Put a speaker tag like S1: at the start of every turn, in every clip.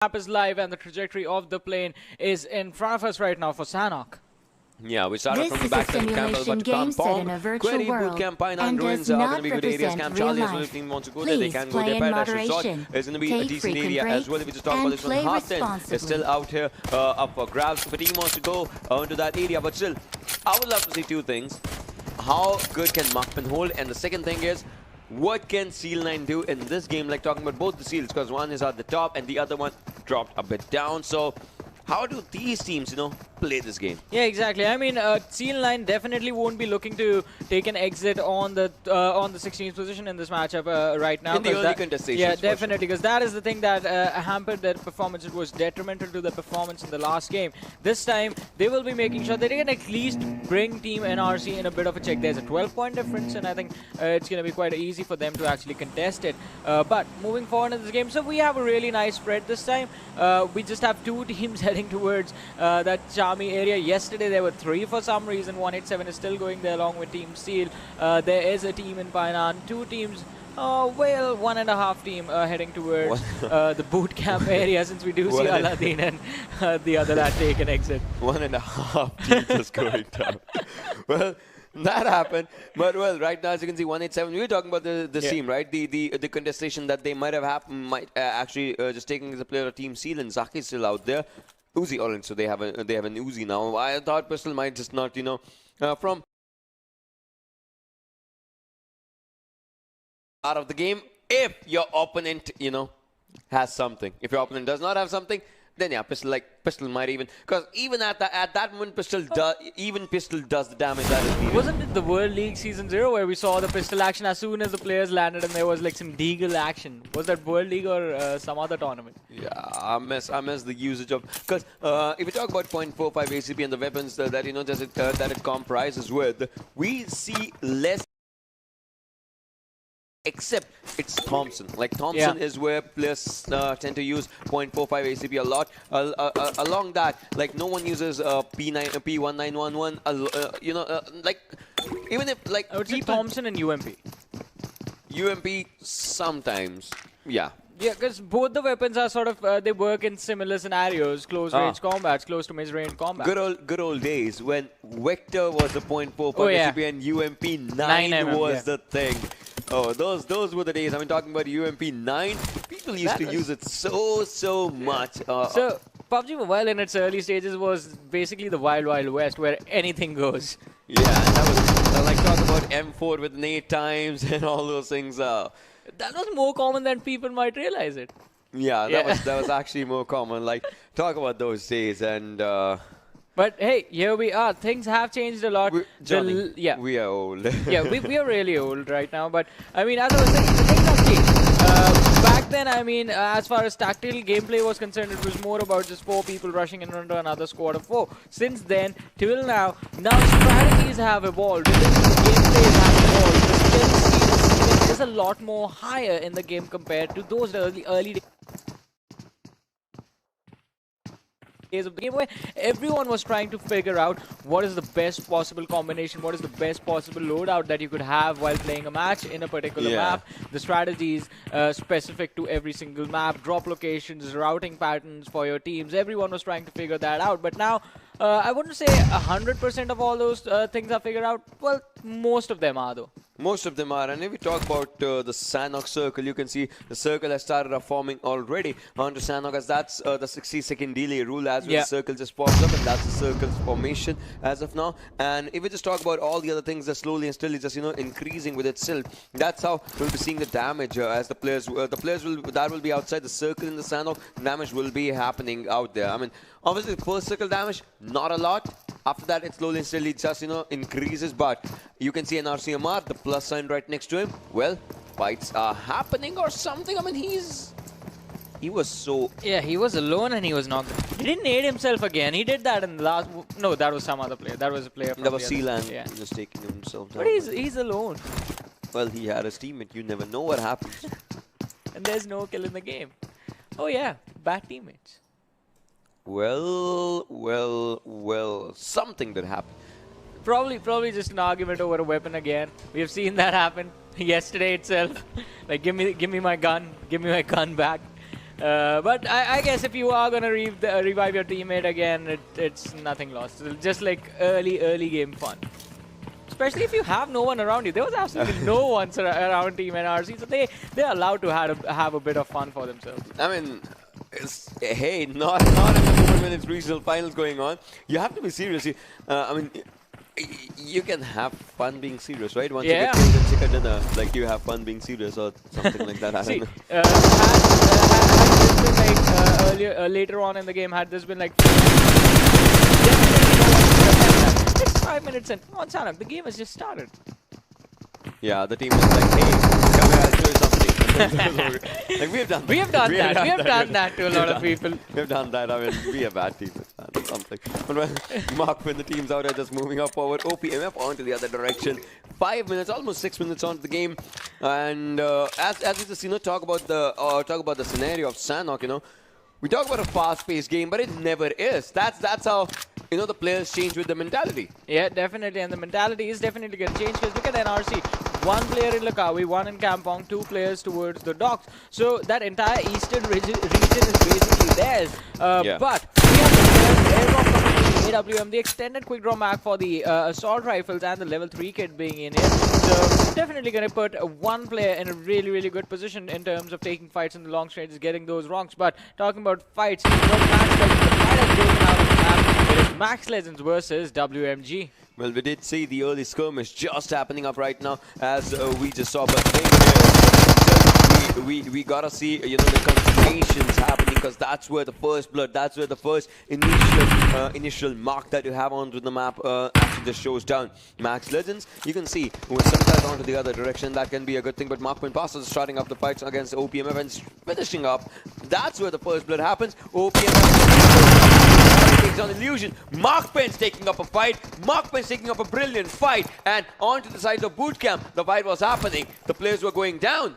S1: map is live and the trajectory of the plane is in front of us right now for Sanhok.
S2: Yeah, we started
S3: This
S2: from the
S3: is a
S2: back end Campbell,
S3: simulation
S2: but to
S3: game set
S2: Kampong,
S3: in a virtual
S2: Query,
S3: world
S2: Bootcamp, Pine
S3: and
S2: Ruins
S3: does
S2: are going
S3: not
S2: to be good areas.
S3: represent
S2: Camp
S3: real
S2: Charlie as well,
S3: life.
S2: if team wants to go there, they
S3: Please
S2: can go
S3: play
S2: there.
S3: in
S2: Paradise Resort
S3: moderation,
S2: is going to be a
S3: take
S2: decent
S3: frequent
S2: area as
S3: breaks,
S2: well. If we just talk about
S3: and
S2: this one,
S3: play
S2: Heartland is
S3: responsibly.
S2: still out here up for grabs. If a team wants to go into that area, but still, I would love to see two things. How good can Mukpin hold? And the second thing is, what can Seal9 do in this game? Like talking about both the Seals, because one is at the top and the other one dropped a bit down. So how do these teams, play this game?
S1: Yeah, exactly. I mean, Seal9 definitely won't be looking to take an exit on the 16th position in this matchup right now.
S2: In the early contestations.
S1: Yeah, definitely, because that is the thing that hampered their performance. It was detrimental to their performance in the last game. This time, they will be making sure that they can at least bring Team NRC in a bit of a check. There's a 12-point difference, and I think it's going to be quite easy for them to actually contest it. But moving forward in this game, so we have a really nice spread this time. We just have two teams heading towards that Charmy area. Yesterday there were three for some reason. 187 is still going there along with Team Seal. There is a team in Painan. Two teams, well, 1.5 team heading towards the boot camp area, since we do see Aladdin and the other that take an exit.
S2: 1.5 teams is going down. Well, that happened, but well, right now as you can see, 187. We were talking about the team, right? The contestation that they might have happened, might actually just taking as a player of Team Seal, and Zaki is still out there. Uzi orange, so they have an Uzi now. I thought Pistol might just not, from out of the game if your opponent, has something. If your opponent does not have something, then yeah, Pistol might even, because even at that moment, Pistol does the damage that is needed.
S1: Wasn't it the World League Season 0 where we saw the pistol action as soon as the players landed and there was like some deagle action? Was that World League or some other tournament?
S2: Yeah, I miss the usage of, because if we talk about 0.45 ACP and the weapons that that it comprises with, we see less. Except it's Thompson. Like Thompson is where players tend to use 0.45 ACP a lot. Along that, like no one uses P1911. Like even if like
S1: I would say Thompson and UMP.
S2: UMP sometimes, yeah.
S1: Yeah, because both the weapons are sort of, they work in similar scenarios, close range combats, close to mid-range combat.
S2: Good old days when Vector was the 0.45 ACP and UMP 9 was the thing. Oh, those were the days. I mean, talking about UMP 9, people used to use it so much.
S1: So, PUBG Mobile in its early stages was basically the Wild Wild West, where anything goes.
S2: Yeah, and that was like talking about M4 with 8 times and all those things.
S1: That was more common than people might realize it.
S2: Yeah, that was actually more common. Like, talk about those days and.
S1: But hey, here we are. Things have changed a lot.
S2: Johnny, we are old.
S1: Yeah, we are really old right now. But I mean, as I was saying, the things have changed. Back then, I mean, as far as tactical gameplay was concerned, it was more about just 4 people rushing in into another squad of 4. Since then, till now strategies have evolved. Gameplays have evolved. The skill is a lot more higher in the game compared to those early days of the game, where everyone was trying to figure out what is the best possible combination, what is the best possible loadout that you could have while playing a match in a particular map, the strategies specific to every single map, drop locations, routing patterns for your teams. Everyone was trying to figure that out, but now I wouldn't say 100% of all those things are figured out. Well, most of them are though.
S2: Most of them are, and if we talk about the Sanhok circle, you can see the circle has started forming already onto Sanhok, as that's the 60-second delay rule as well. The circle just pops up, and that's the circle's formation as of now. And if we just talk about all the other things that slowly and steadily just increasing with itself, that's how we'll be seeing the damage as the players will be outside the circle in the Sanhok. Damage will be happening out there. I mean, obviously the first circle damage not a lot. After that, it slowly and steadily just increases, but you can see an RCMR, the plus sign right next to him. Well, fights are happening or something. I mean, he was so...
S1: Yeah, he was alone and he was not... He didn't aid himself again. He did that in the last... No, that was some other player. That was a player from
S2: that was Sealand just taking himself down.
S1: But he's alone.
S2: Well, he had his teammate. You never know what happens.
S1: And there's no kill in the game. Oh yeah, bad teammates.
S2: Well, something did happen.
S1: Probably just an argument over a weapon again. We have seen that happen yesterday itself. Like, give me my gun back. But I guess if you are gonna revive your teammate again, it's nothing lost. It's just like early game fun. Especially if you have no one around you. There was absolutely no one around Team NRC, so they're allowed to have a bit of fun for themselves.
S2: I mean, hey, not in the moment when it's regional finals going on. You have to be serious. I mean, you can have fun being serious, right? Once you get killed in chicken dinner, like you have fun being serious or something like that. I don't know.
S1: Had this been like later on in the game, had this been like it's 5 minutes in. Come on, Sanhok, the game has just started.
S2: Yeah, the team was like, hey, come here, I'll show you something. Like, we have done that.
S1: We have done that to a lot of people.
S2: We've done that. I mean, we are bad team or something. But when Mark, when the team's out there just moving up forward, OPMF onto the other direction. 5 minutes, almost 6 minutes onto the game. And as we just talk about the scenario of Sanhok, we talk about a fast-paced game, but it never is. That's how the players change with the mentality.
S1: Yeah, definitely, and the mentality is definitely going to change because look at NRC. 1 player in Lakawi, 1 in Kampong, 2 players towards the docks. So that entire eastern region is basically theirs. But we have the airdrop coming in the AWM, the extended quick draw mag for the assault rifles, and the level 3 kit being in here. So definitely going to put 1 player in a really good position in terms of taking fights in the long ranges, getting those wrongs. But talking about fights, the fight has broken out of the map. It is Max Legends versus WMG.
S2: Well, we did see the early skirmish just happening up right now, as we just saw. But the thing is, we gotta see the continuations happening, because that's where the first blood, that's where the first initial mark that you have onto the map actually just shows down. Max Legends, you can see when sometimes onto the other direction, that can be a good thing. But Markman Passes is starting up the fights against OPMF and finishing up. That's where the first blood happens. OPMF takes on Illusion. Mark Penn's taking up a fight. Mark Penn's taking up a brilliant fight. And onto the side of Bootcamp, the fight was happening. The players were going down.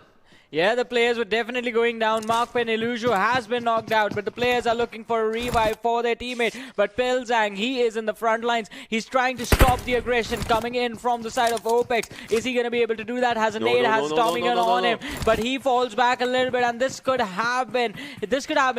S1: Yeah, the players were definitely going down. Mark Pen Illusion has been knocked out, but the players are looking for a revive for their teammate. But Pilzang, he is in the front lines. He's trying to stop the aggression coming in from the side of OPEX. Is he going to be able to do that? Has a nade, has Storming on him, but he falls back a little bit, and this could have been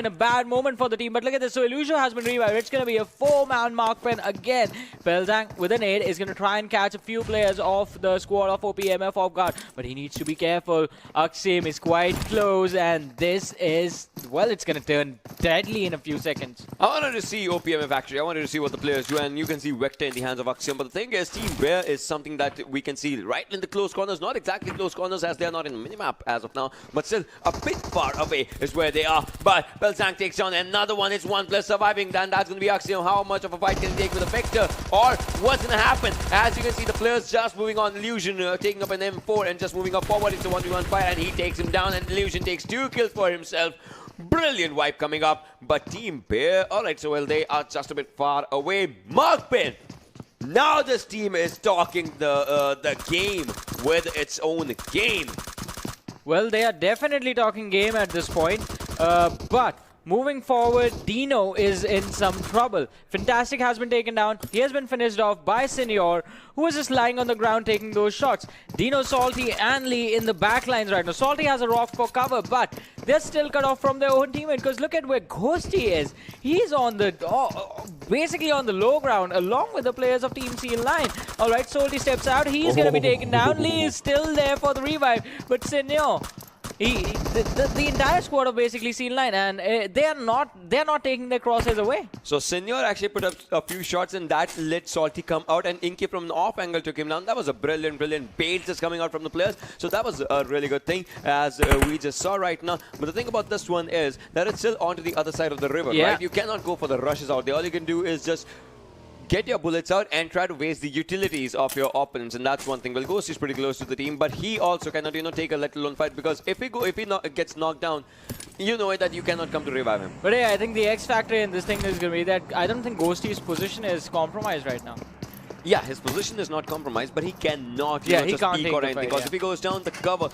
S1: a bad moment for the team. But look at this. So Illusion has been revived. It's going to be a 4-man Mark Pen again. Pilzang with a nade is going to try and catch a few players off the squad of OPMF off guard, but he needs to be careful. Aksim is quite close, and this is, well, it's going to turn deadly in a few seconds.
S2: I wanted to see OPMF actually. I wanted to see what the players do, and you can see Vector in the hands of Axiom. But the thing is, Team Bear is something that we can see right in the close corners. Not exactly close corners, as they are not in the minimap as of now, but still a bit far away is where they are. But Belzang takes on another one. It's 1 player surviving. Then that's going to be Axiom. How much of a fight can he take with a Vector? Or what's going to happen? As you can see, the players just moving on. Illusion taking up an M4 and just moving up forward. It's a 1v1 fight, and he takes him down, and Illusion takes 2 kills for himself. Brilliant wipe coming up. But Team Bear, alright, so well, they are just a bit far away. Markpin! Now this team is talking the game with its own game.
S1: Well, they are definitely talking game at this point, but moving forward, Dino is in some trouble. Fantastic has been taken down. He has been finished off by Senior, who is just lying on the ground taking those shots. Dino, Salty, and Lee in the back lines right now. Salty has a rock for cover, but they're still cut off from their own teammate, because look at where Ghosty is. He's on the, basically on the low ground, along with the players of Team C in line. Alright, Salty steps out. He's going to be taken down. Lee is still there for the revive, but Senior, the entire squad of basically seen line, and they're not taking their crosshairs away.
S2: So Senior actually put up a few shots, and that let Salty come out, and Inky from the off angle took him down. That was a brilliant bait just coming out from the players. So that was a really good thing, as we just saw right now. But the thing about this one is that it's still onto the other side of the river, right? You cannot go for the rushes out there. All you can do is just get your bullets out and try to waste the utilities of your opponents, and that's one thing. Well, Ghost is pretty close to the team, but he also cannot, take a let alone fight, because if he gets knocked down, you know that you cannot come to revive him.
S1: But yeah, I think the X factor in this thing is going to be that I don't think Ghosty's position is compromised right now.
S2: Yeah, his position is not compromised, but he cannot,
S1: Yeah, he
S2: just
S1: can't
S2: peek
S1: take
S2: or
S1: the
S2: anything.
S1: fight,
S2: Because
S1: yeah.
S2: if he goes down, the cover,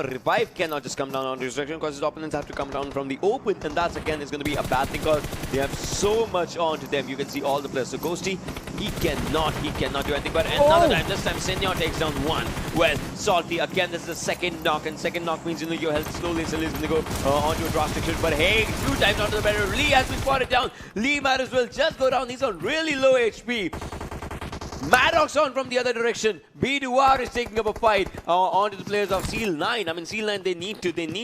S2: revive cannot just come down on his direction because his opponents have to come down from the open, and that's again is going to be a bad thing because they have so much onto them. You can see all the players. So Ghosty, he cannot do anything. But another time, this time Sanhok takes down one. Well, Salty again. This is the second knock, and second knock means your health slowly is going to go onto a drastic shift. But hey, 2 times onto the barrier. Lee has been spotted down. Lee might as well just go down. He's on really low HP. Maddox on from the other direction. B2R is taking up a fight onto the players of Seal 9. I mean, Seal 9, they need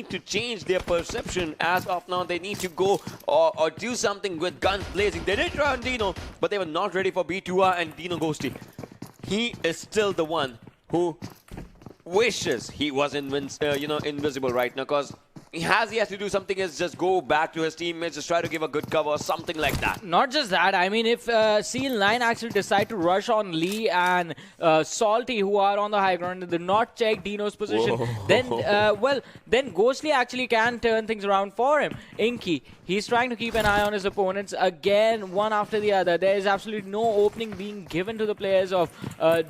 S2: to change their perception. As of now, they need to go or do something with guns blazing. They did try on Dino, but they were not ready for B2R and Dino Ghosty. He is still the one who wishes he was invisible right now, because he has to do something is just go back to his teammates, just try to give a good cover or something like that.
S1: Not just that, I mean, if Seal 9 actually decide to rush on Lee and Salty, who are on the high ground, and do not check Dino's position, then Ghostly actually can turn things around for him. Inky, he's trying to keep an eye on his opponents again, one after the other. There is absolutely no opening being given to the players of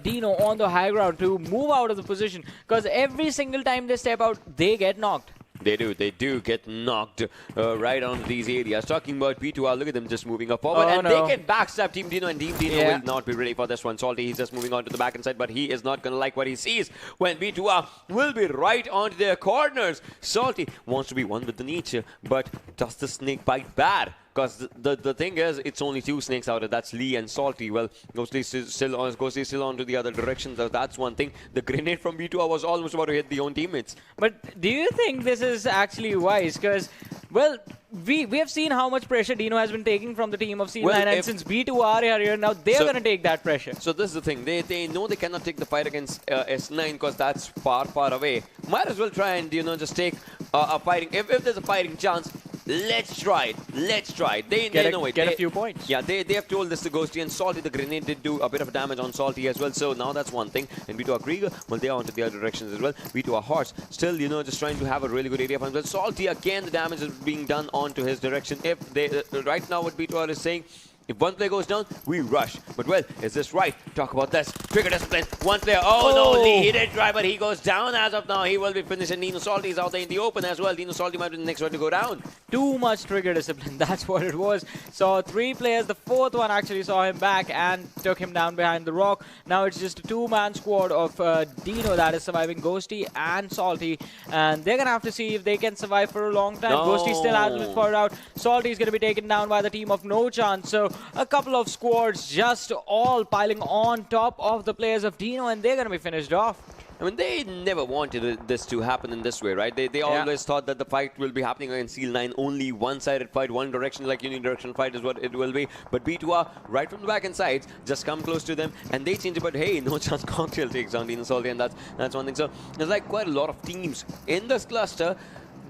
S1: Dino on the high ground to move out of the position, because every single time they step out, they get knocked.
S2: They do get knocked right onto these areas. Talking about B2R, look at them just moving up forward. They can backstab Team Dino, and Team Dino will not be ready for this one. Salty, he's just moving on to the back end side, but he is not going to like what he sees when B2R will be right onto their corners. Salty wants to be one with the nature, but does the snake bite bad? Because the thing is, it's only 2 snakes out there. That's Lee and Salty. Well, Ghostly still on to the other direction. So that's one thing. The grenade from B2R was almost about to hit the own teammates.
S1: But do you think this is actually wise? Because, well, we have seen how much pressure Dino has been taking from the team of C9, and since B2R are here now, they're going to take that pressure.
S2: So this is the thing. They know they cannot take the fight against S9 because that's far away. Might as well try and just take a fighting. If there's a fighting chance, let's try it. They know it.
S1: Get a few points.
S2: Yeah, they have told this to Ghosty, and Salty, the grenade did do a bit of damage on Salty as well. So now that's one thing. And B2R Krieger, well, they are onto the other directions as well. B2R Horse, still, just trying to have a really good area for himself. Salty, again, the damage is being done onto his direction. If they, right now what B2R is saying, if one player goes down, we rush. But well, is this right? Talk about this. Trigger discipline. One player. Oh no, Lee, he did try, but he goes down as of now. He will be finished, and Dino Salty is out there in the open as well. Dino Salty might be the next one to go down.
S1: Too much trigger discipline. That's what it was. Saw 3 players. The 4th one actually saw him back and took him down behind the rock. Now it's just a 2-man squad of Dino that is surviving Ghosty and Salty. And they're going to have to see if they can survive for a long time. Ghosty still hasn't been spotted out. Salty is going to be taken down by the team of No Chance. So a couple of squads just all piling on top of the players of Dino, and they're going to be finished off.
S2: I mean, they never wanted this to happen in this way, right? They always thought that the fight will be happening against Seal 9, only one-sided fight, one direction, like unidirectional fight is what it will be. But B2R, right from the back and sides, just come close to them, and they change it. But hey, No Chance Cocktail takes down Dino Salty, and that's one thing. So there's like quite a lot of teams in this cluster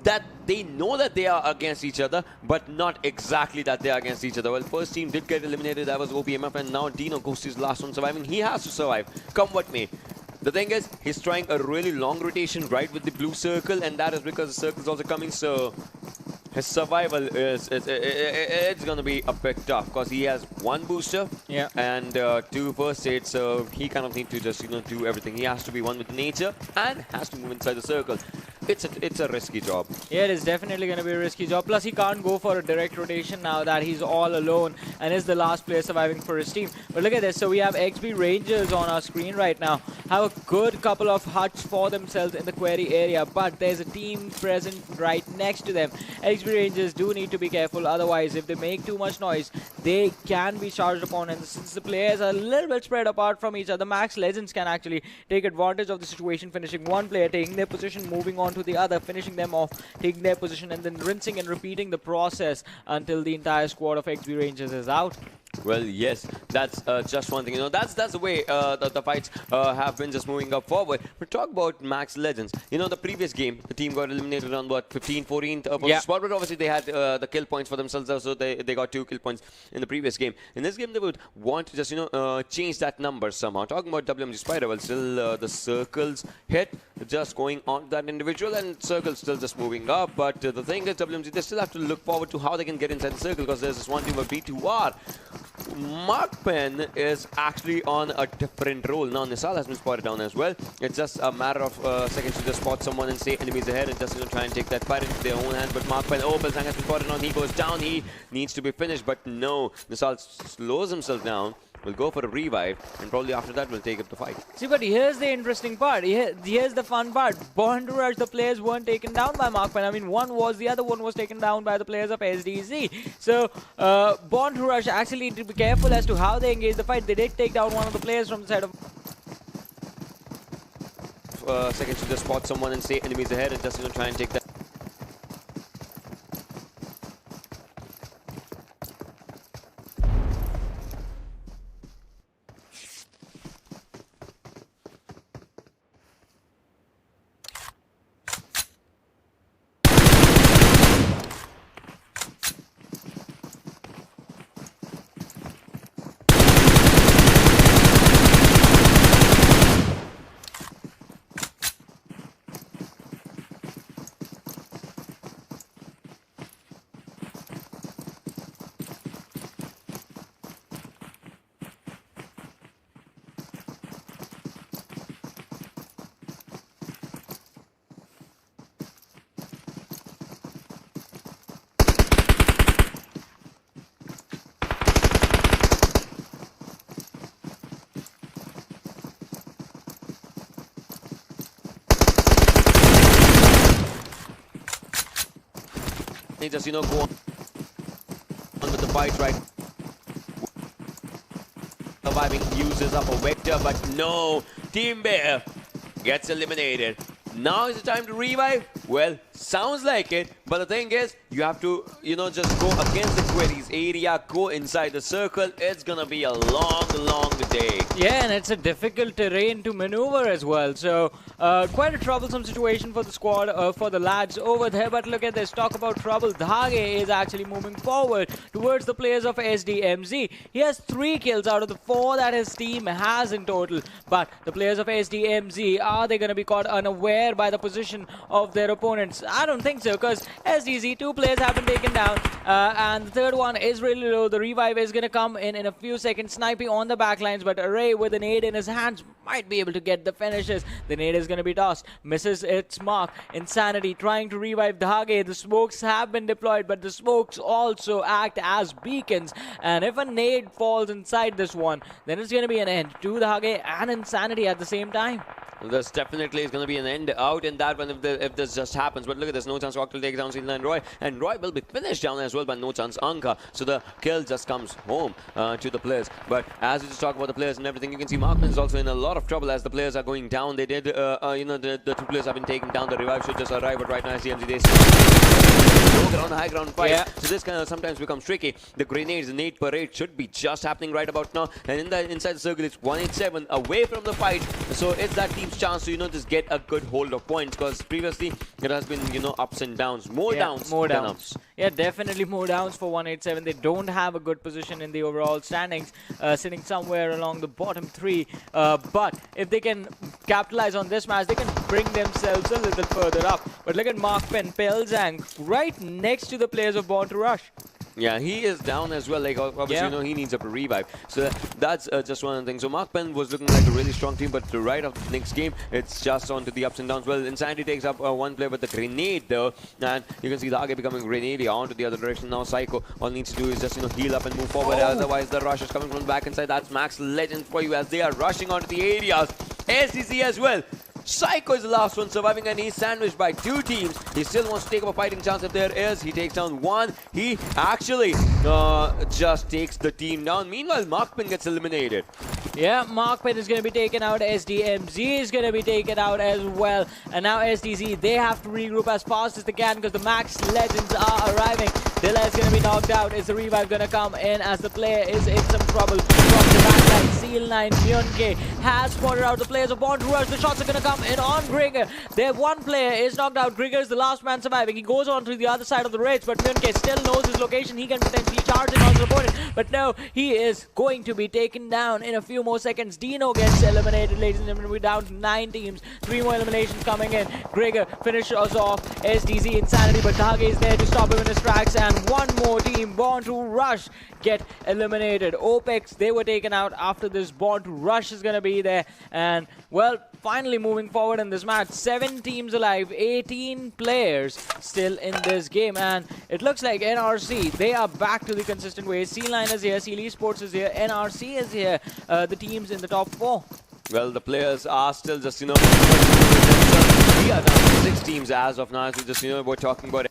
S2: that they know that they are against each other, but not exactly that they are against each other. Well, first team did get eliminated. That was OPMF, and now Dino Ghosty is last one surviving. He has to survive, come what may. The thing is, he's trying a really long rotation right with the blue circle, and that is because the circle is also coming, so his survival is it's going to be a bit tough because he has 1 booster and 2 first aid, so he kind of needs to just do everything. He has to be one with nature and has to move inside the circle. It's a risky job.
S1: Yeah, it is definitely going to be a risky job. Plus, he can't go for a direct rotation now that he's all alone and is the last player surviving for his team. But look at this. So we have XB Rangers on our screen right now. Have a good couple of huts for themselves in the query area, but there's a team present right next to them. XB Rangers do need to be careful. Otherwise, if they make too much noise, they can be charged upon. And since the players are a little bit spread apart from each other, Max Legends can actually take advantage of the situation, finishing one player, taking their position, moving on to the other, finishing them off, taking their position, and then rinsing and repeating the process until the entire squad of XB Rangers is out.
S2: Well, yes, that's just one thing. That's the way the fights have been just moving up forward. But talk about Max Legends. The previous game, the team got eliminated on what, 15, 14th spot, but obviously they had the kill points for themselves, so they got 2 kill points in the previous game. In this game, they would want to just change that number somehow. Talking about WMG Spider, well, still the circles hit, just going on that individual, and circles still just moving up. But the thing is, WMG, they still have to look forward to how they can get inside the circle, because there's this one team of B2R Mark Penn is actually on a different role. Now, Nisal has been spotted down as well. It's just a matter of seconds to just spot someone and say enemies ahead and just try and take that fight into their own hands. But Mark Penn, Pilsang has been spotted on. He goes down. He needs to be finished, but no. Nisal slows himself down. Will go for a revive, and probably after that will take up the fight.
S1: See, but here's the interesting part. Here's the fun part. Born to Rush, the players weren't taken down by Mark Penn. I mean, the other one was taken down by the players of SDZ. So, Born to Rush actually need to be careful as to how they engage the fight. They did take down one of the players from the side of...
S2: Seconds to just spot someone and say enemies ahead and just try and take that. They just, go on with the fight, right? Surviving, uses up a vector, but no. Team Bear gets eliminated. Now is the time to revive? Well, sounds like it, but the thing is, you have to, just go against the queries area, go inside the circle. It's gonna be a long, long day.
S1: Yeah, and it's a difficult terrain to maneuver as well. So, quite a troublesome situation for the squad, for the lads over there. But look at this, talk about trouble. Dhage is actually moving forward towards the players of SDMZ. He has 3 kills out of the 4 that his team has in total. But the players of SDMZ, are they going to be caught unaware by the position of their opponents? I don't think so, because SDZ, 2 players have been taken down, and the third one is really low. The revive is going to come in a few seconds, sniping on the backlines, but Array with a nade in his hands might be able to get the finishes. The nade is going to be tossed, misses its mark. Insanity trying to revive Dhage. The smokes have been deployed, but the smokes also act as beacons, and if a nade falls inside this one, then it's going to be an end to Dhage and Insanity at the same time.
S2: There's definitely is going to be an end out in that one if this just happens. But look at this, no chance Rock will take down Zealand Roy, and Roy will be finished down as well by no chance Anka. So the kill just comes home to the players. But as we just talk about the players and everything, you can see Markman is also in a lot of trouble as the players are going down. They did, the 2 players have been taken down. The revive should just arrive, but right now SDMZ they low ground, high ground fight. Yeah. So this kind of sometimes becomes tricky. The grenades, the nade parade should be just happening right about now. And inside the circle, it's 187 away from the fight. So it's that team's chance to just get a good hold of points, because previously it has been ups and downs, more downs than ups.
S1: Yeah, definitely more downs for 187. They don't have a good position in the overall standings, sitting somewhere along the bottom 3. But if they can capitalize on this match, they can bring themselves a little further up. But look at Mark Penn, Pelzang right next to the players of Born to Rush.
S2: Yeah, he is down as well. Like, obviously, he needs a revive. So that's just one of the things. So Mark Penn was looking like a really strong team, but right after the next game, it's just on to the ups and downs. Well, Insanity takes up 1 player with the grenade, though. And you can see Dhage becoming grenade onto the other direction. Now Psycho, all needs to do is just, heal up and move forward. Otherwise, the rush is coming from the back inside. That's Max Legend for you as they are rushing onto the areas. SCC as well. Psycho is the last one surviving, and he's sandwiched by 2 teams. He still wants to take up a fighting chance if there is. He takes down 1. He actually just takes the team down. Meanwhile, Markman gets eliminated.
S1: Yeah, Markman is going to be taken out. SDMZ is going to be taken out as well. And now SDZ, they have to regroup as fast as they can, because the Max Legends are arriving. Dilla is going to be knocked out. Is the revive going to come in as the player is in some trouble from the backside? Seal 9 Myunke has spotted out the players of Born to Rush. The shots are going to come in on Grigger. Their 1 player is knocked out. Grigger is the last man surviving. He goes on to the other side of the ridge, but Myunke still knows his location. He can potentially charge it on his opponent, but no, he is going to be taken down in a few more seconds. Dino gets eliminated, ladies and gentlemen. We're down to 9 teams. 3 more eliminations coming in. Grigger finishes off SDZ Insanity, but Dhage is there to stop him in his tracks, and 1 more team Born to Rush get eliminated. OPEX, they were taken out after this. Born to Rush is going to be there. And, well, finally moving forward in this match. 7 teams alive, 18 players still in this game. And it looks like NRC, they are back to the consistent way. C-Line is here, Seal Esports is here, NRC is here. The teams in the top 4.
S2: Well, the players are still just, we are down to 6 teams as of now. So just, we're talking about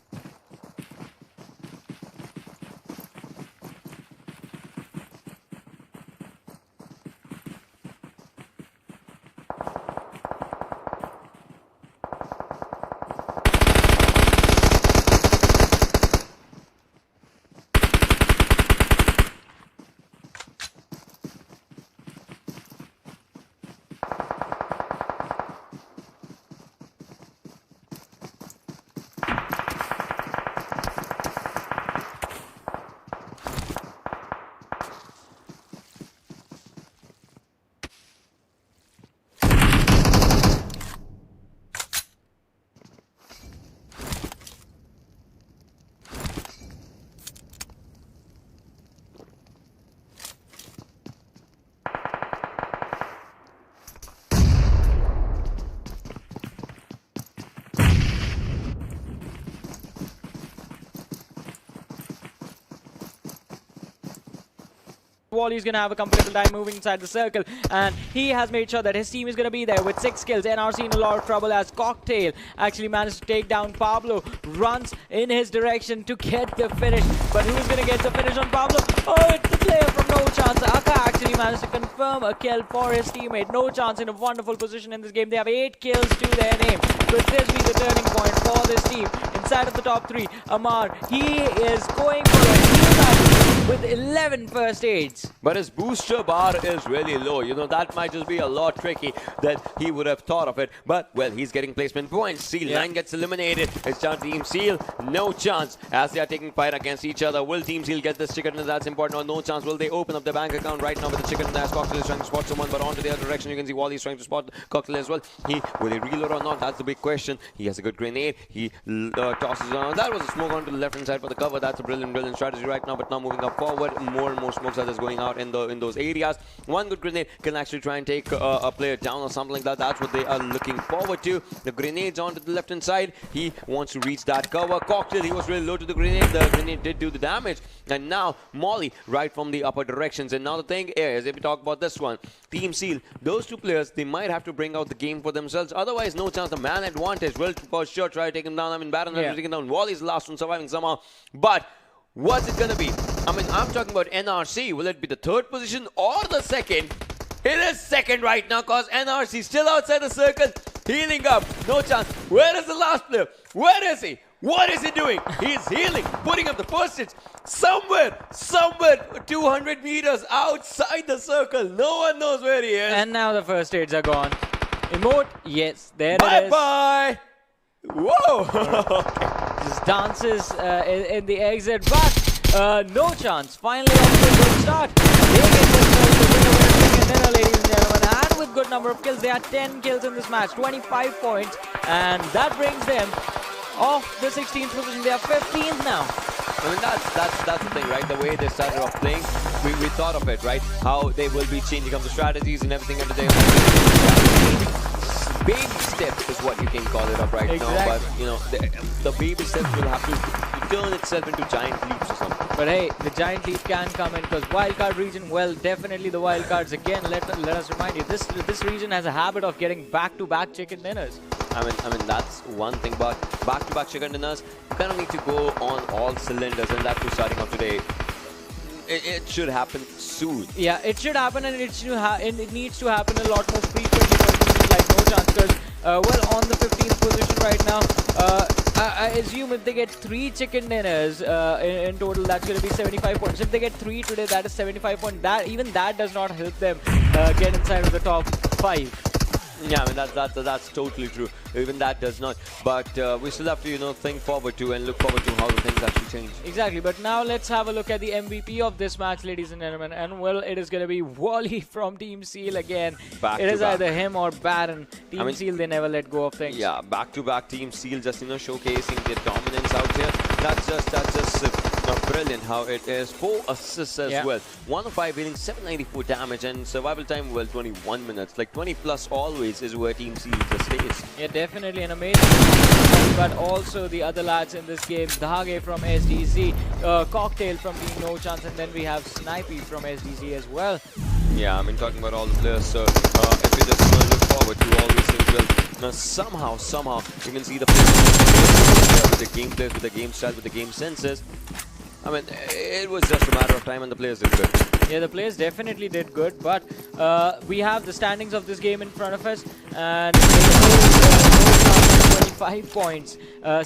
S1: Wally's going to have a comfortable time moving inside the circle, and he has made sure that his team is going to be there with 6 kills. NRC in a lot of trouble as Cocktail actually managed to take down Pablo, runs in his direction to get the finish, but who's going to get the finish on Pablo? Oh, it's the player from No Chance. Aka actually managed to confirm a kill for his teammate. No Chance in a wonderful position in this game. They have 8 kills to their name. Could this be the turning point for this team? Inside of the top 3, Amar, he is going for a heal with 11 first aids.
S2: But his booster bar is really low. That might just be a lot tricky that he would have thought of it. But, well, he's getting placement points. Seal line gets eliminated. It's down Team Seal. No Chance as they are taking fight against each other. Will Team Seal get this chicken? That's important. Or No Chance. Will they open up their bank account right now with the chicken? As Cocktail is trying to spot someone, but onto the other direction, you can see Wally is trying to spot Cocktail as well. Will he reload or not? That's the big question. He has a good grenade. He tosses on. That was a smoke onto the left-hand side for the cover. That's a brilliant strategy right now. But now moving up forward, more and more smokes are just going out in those areas. One good grenade can actually try and take a player down or something like that. That's what they are looking forward to. The grenades onto the left-hand side. He wants to reach that cover. Cocktail, he was really low to the grenade. The grenade did do the damage. And now Molly right from the upper directions. And now the thing is, if we talk about this one, Team Seal, those 2 players, they might have to bring out the game for themselves. Otherwise, No Chance. The man advantage will for sure try to take him down. I mean, Baron has taken down. Wally's the last one surviving somehow. But what's it going to be? I mean, I'm talking about NRC. Will it be the 3rd position or the 2nd? It is 2nd right now because NRC still outside the circle. Healing up. No Chance. Where is the last player? Where is he? What is he doing? He's healing, putting up the first hits. Somewhere, 200 meters outside the circle. No one knows where he is.
S1: And now the first aids are gone. Emote, yes, there it is.
S2: Bye-bye. Whoa.
S1: Just dances in the exit, but No Chance. Finally off to a good start. They get themselves the winner with a chicken dinner, ladies and gentlemen. And with good number of kills, they had 10 kills in this match, 25 points. And that brings them off the 16th position. They are 15th now.
S2: I mean, that's the thing, right? The way they started off playing, we thought of it, right? How they will be changing up the strategies and everything under their baby steps is what you can call it up right now. But, the baby steps will have to turn itself into giant leaps or something.
S1: But hey, the giant leap can come in because wildcard region, well, definitely the wildcards. Again, let us remind you, this region has a habit of getting back-to-back chicken dinners.
S2: I mean, that's one thing, but back-to-back chicken dinners, you kind of need to go on all cylinders, and that's what's starting off today. It should happen soon.
S1: Yeah, it should happen, and it needs to happen a lot more frequently for teams like No Chance. Because, well, on the 15th position right now, I assume if they get 3 chicken dinners in total, that's going to be 75 points. If they get 3 today, that is 75 points. Even that does not help them get inside of the top 5.
S2: Yeah, I mean, that's totally true. Even that does not. But we still have to, think forward to and look forward to how the things actually change.
S1: Exactly. But now let's have a look at the MVP of this match, ladies and gentlemen. And, well, it is going to be Wally from Team Seal again. It is either him or Baron. Team Seal, they never let go of things.
S2: Yeah, back-to-back Team Seal just, showcasing their dominance out here. That's just brilliant how it is. 4 assists as well. 105 healing, 794 damage, and survival time, well, 21 minutes. Like 20 plus always is where Team C just stays.
S1: Yeah, definitely an amazing, but also the other lads in this game, Dhage from SDZ, Cocktail from Team No Chance, and then we have Snipey from SDZ as well.
S2: Yeah, I mean, talking about all the players, so if we just look forward to all these things, well, somehow, you can see the players with the gameplay, with the game style, with the game senses. I mean, it was just a matter of time and the players did good.
S1: Yeah, the players definitely did good, but we have the standings of this game in front of us, and 25 points.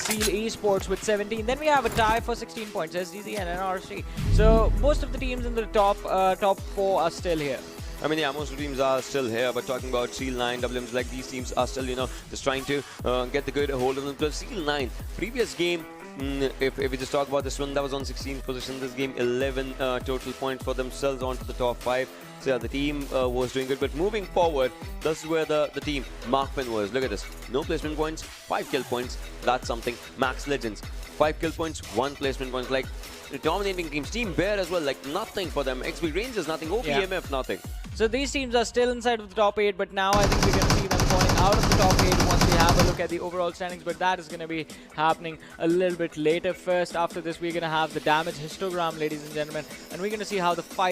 S1: Seal Esports with 17. Then we have a tie for 16 points, SDZ and NRC. So most of the teams in the top 4 are still here.
S2: I mean, yeah, most of the teams are still here, but talking about Seal 9, WMs, like these teams are still, you know, just trying to get the good hold of them. But Seal 9, previous game, if we just talk about this one, that was on 16th position. This game, 11 total points for themselves onto the top 5. So yeah, the team was doing good. But moving forward, this is where the team Markman was. Look at this. No placement points, 5 kill points. That's something. Max Legends, 5 kill points, 1 placement points. Like, dominating teams. Team Bear as well, like nothing for them. XP Rangers, nothing. OPMF, nothing.
S1: So these teams are still inside of the top 8, but now I think we're going to see them falling out of the top 8 once we have a look at the overall standings. But that is going to be happening a little bit later. First, after this, we're going to have the damage histogram, ladies and gentlemen, and we're going to see how the fight